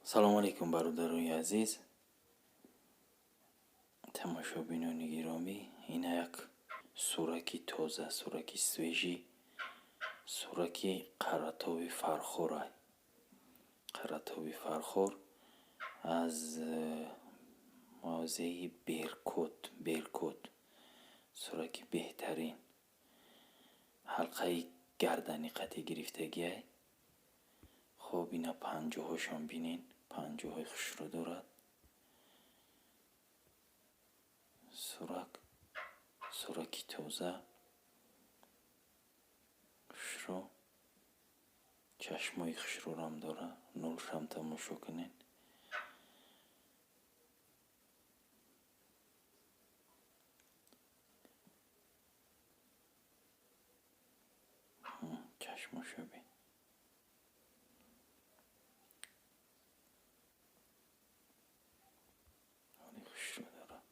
салому алейкум бародарои азиз, тамошобинони гиромӣ. Ина як сураки тоза, сураки свежӣ, сураки қарратови фархор ай. Қарратови фархор аз мавзеи беркут, сураки беҳтарин. ҳалқаи гардани қатъи гирифтагӣ ай. хоб ина панҷоҳошон бинен, панҷоҳои хушро дорад. сураки тоза, хушро, чашмои хушрорам дорад. нуршам тамошо кунед. чашмошо бин. хушро дорад.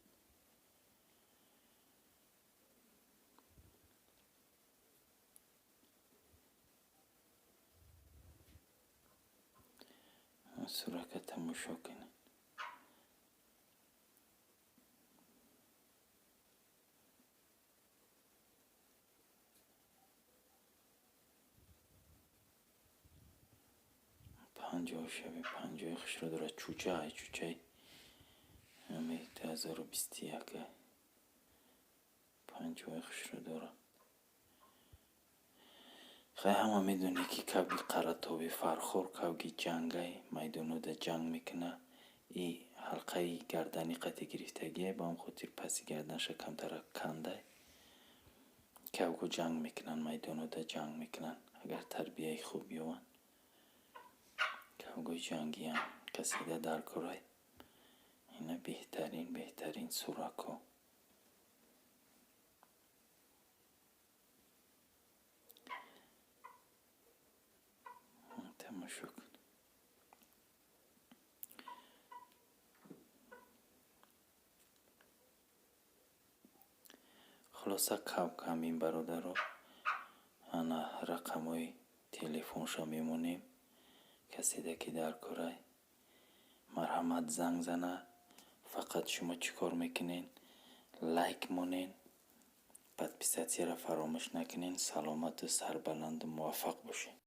сурака тамошо кунед. панҷоҳ шаби панҷоҳи хушро дорад. чӯчаи ҳамаи 2021 панҷоҳи хушро дорад. хай ҳама медонед ки кавги қарратови фархор кавги ҷангай, майдонода ҷанг мекуна. и ҳалқаи гардани қатъи гирифтагӣ ба он хотир паси гарданша камтара кандай. кавго ҷанг мекунанд, майдонода ҷанг мекунанд. агар тарбияи хуб ёбанд, кавгои ҷангиам касида дар корай. ина беҳтарин сурако. тамошо кун. хулоса ҳамин бародаро, ана рақамои телефонша мемонем. касида ки дар корай, марҳамат занг зана. фақат шумо чӣ кор мекунен? лайк монен, подписатсияро фаромӯш накунен. саломату сарбаланду муваффақ бошед.